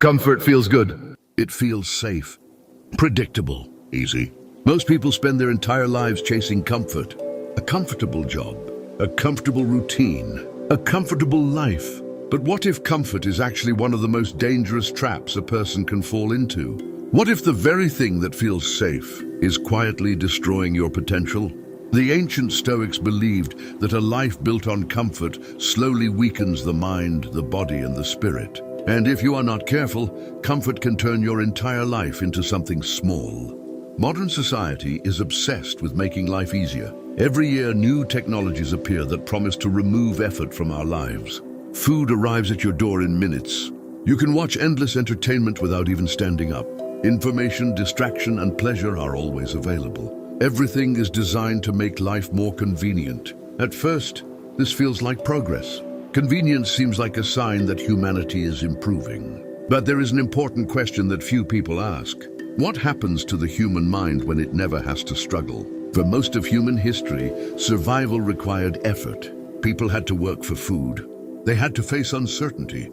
Comfort feels good. It feels safe, predictable, easy. Most people spend their entire lives chasing comfort. A comfortable job, a comfortable routine, a comfortable life. But what if comfort is actually one of the most dangerous traps a person can fall into? What if the very thing that feels safe is quietly destroying your potential? The ancient Stoics believed that a life built on comfort slowly weakens the mind, the body, and the spirit. And if you are not careful, comfort can turn your entire life into something small. Modern society is obsessed with making life easier. Every year, new technologies appear that promise to remove effort from our lives. Food arrives at your door in minutes. You can watch endless entertainment without even standing up. Information, distraction, and pleasure are always available. Everything is designed to make life more convenient. At first, this feels like progress. Convenience seems like a sign that humanity is improving. But there is an important question that few people ask. What happens to the human mind when it never has to struggle? For most of human history, survival required effort. People had to work for food. They had to face uncertainty.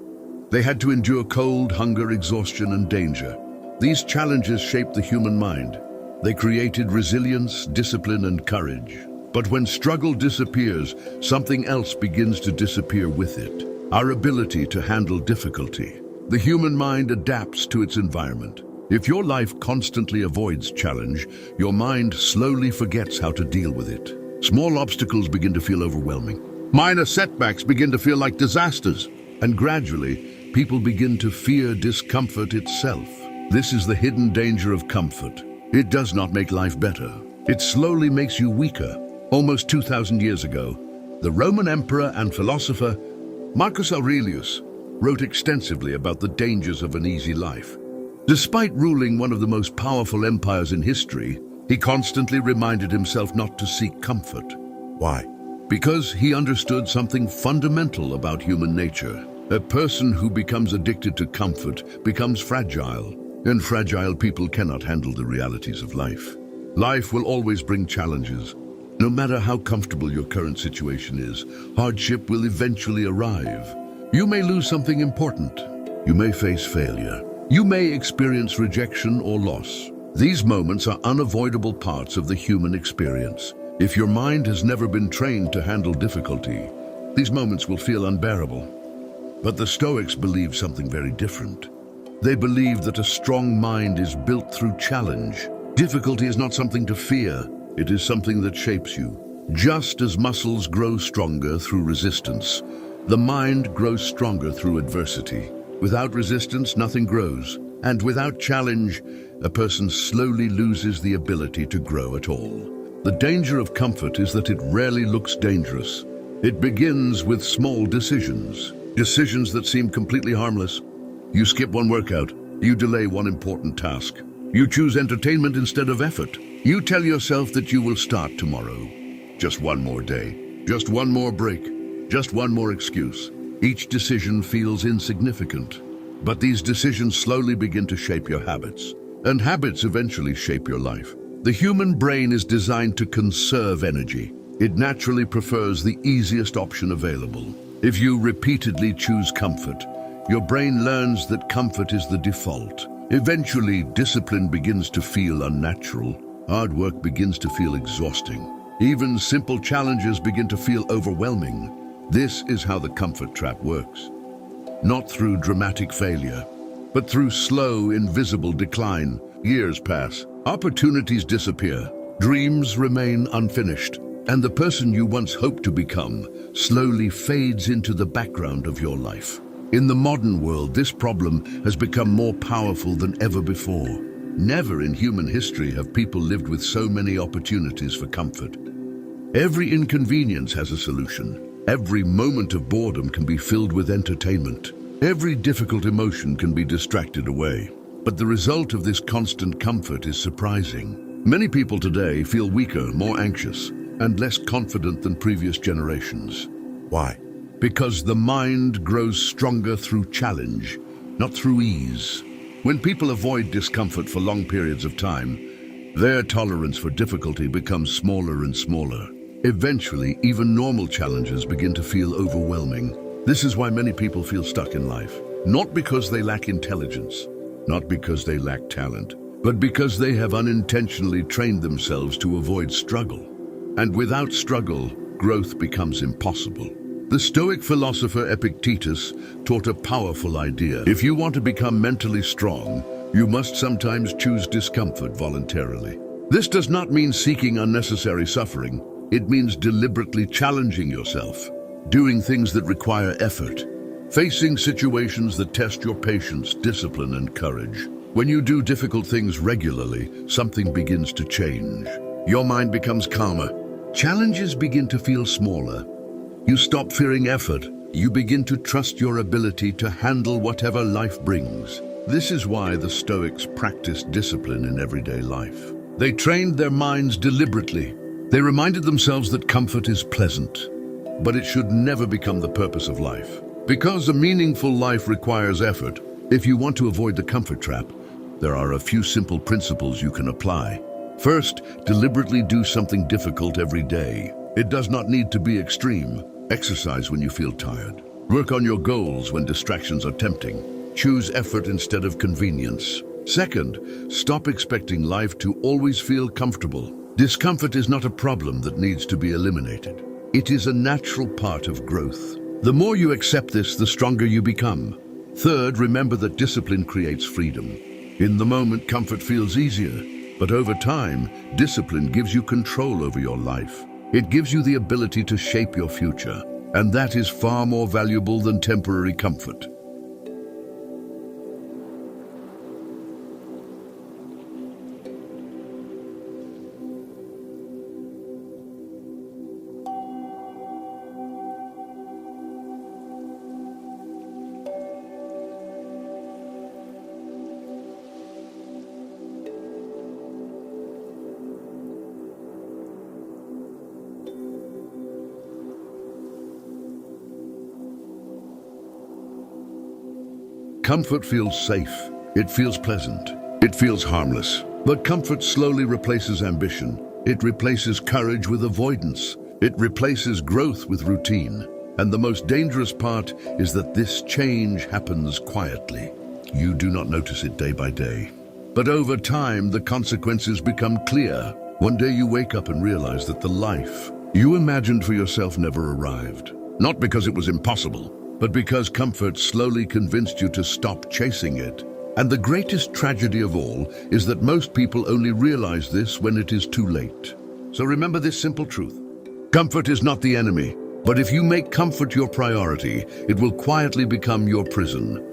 They had to endure cold, hunger, exhaustion, and danger. These challenges shaped the human mind. They created resilience, discipline, and courage. But when struggle disappears, something else begins to disappear with it. Our ability to handle difficulty. The human mind adapts to its environment. If your life constantly avoids challenge, your mind slowly forgets how to deal with it. Small obstacles begin to feel overwhelming. Minor setbacks begin to feel like disasters. And gradually, people begin to fear discomfort itself. This is the hidden danger of comfort. It does not make life better. It slowly makes you weaker. Almost 2,000 years ago, the Roman emperor and philosopher Marcus Aurelius wrote extensively about the dangers of an easy life. Despite ruling one of the most powerful empires in history, he constantly reminded himself not to seek comfort. Why? Because he understood something fundamental about human nature. A person who becomes addicted to comfort becomes fragile, and fragile people cannot handle the realities of life. Life will always bring challenges. No matter how comfortable your current situation is, hardship will eventually arrive. You may lose something important. You may face failure. You may experience rejection or loss. These moments are unavoidable parts of the human experience. If your mind has never been trained to handle difficulty, these moments will feel unbearable. But the Stoics believe something very different. They believe that a strong mind is built through challenge. Difficulty is not something to fear. It is something that shapes you. Just as muscles grow stronger through resistance, the mind grows stronger through adversity. Without resistance, nothing grows. And without challenge, a person slowly loses the ability to grow at all. The danger of comfort is that it rarely looks dangerous. It begins with small decisions. Decisions that seem completely harmless. You skip one workout. You delay one important task. You choose entertainment instead of effort. You tell yourself that you will start tomorrow. Just one more day. Just one more break. Just one more excuse. Each decision feels insignificant. But these decisions slowly begin to shape your habits. And habits eventually shape your life. The human brain is designed to conserve energy. It naturally prefers the easiest option available. If you repeatedly choose comfort, your brain learns that comfort is the default. Eventually, discipline begins to feel unnatural. Hard work begins to feel exhausting. Even simple challenges begin to feel overwhelming. This is how the comfort trap works. Not through dramatic failure, but through slow, invisible decline. Years pass, opportunities disappear, dreams remain unfinished, and the person you once hoped to become slowly fades into the background of your life. In the modern world, this problem has become more powerful than ever before. Never in human history have people lived with so many opportunities for comfort. Every inconvenience has a solution. Every moment of boredom can be filled with entertainment. Every difficult emotion can be distracted away. But the result of this constant comfort is surprising. Many people today feel weaker, more anxious, and less confident than previous generations. Why? Because the mind grows stronger through challenge, not through ease. When people avoid discomfort for long periods of time, their tolerance for difficulty becomes smaller and smaller. Eventually, even normal challenges begin to feel overwhelming. This is why many people feel stuck in life. not because they lack intelligence, not because they lack talent, but because they have unintentionally trained themselves to avoid struggle. And without struggle, growth becomes impossible. The Stoic philosopher Epictetus taught a powerful idea. If you want to become mentally strong, you must sometimes choose discomfort voluntarily. This does not mean seeking unnecessary suffering. It means deliberately challenging yourself, doing things that require effort, facing situations that test your patience, discipline, and courage. When you do difficult things regularly, something begins to change. Your mind becomes calmer. Challenges begin to feel smaller. You stop fearing effort. You begin to trust your ability to handle whatever life brings. This is why the Stoics practiced discipline in everyday life. They trained their minds deliberately. They reminded themselves that comfort is pleasant, but it should never become the purpose of life. Because a meaningful life requires effort, if you want to avoid the comfort trap, there are a few simple principles you can apply. First, deliberately do something difficult every day. It does not need to be extreme. Exercise when you feel tired. Work on your goals when distractions are tempting. Choose effort instead of convenience. Second, stop expecting life to always feel comfortable. Discomfort is not a problem that needs to be eliminated. It is a natural part of growth. The more you accept this, the stronger you become. Third, remember that discipline creates freedom. In the moment, comfort feels easier, but over time, discipline gives you control over your life. It gives you the ability to shape your future, and that is far more valuable than temporary comfort. Comfort feels safe. It feels pleasant. It feels harmless. But comfort slowly replaces ambition. It replaces courage with avoidance. It replaces growth with routine. And the most dangerous part is that this change happens quietly. You do not notice it day by day. But over time, the consequences become clear. One day you wake up and realize that the life you imagined for yourself never arrived. Not because it was impossible, but because comfort slowly convinced you to stop chasing it. And the greatest tragedy of all is that most people only realize this when it is too late. So remember this simple truth. Comfort is not the enemy, but if you make comfort your priority, it will quietly become your prison.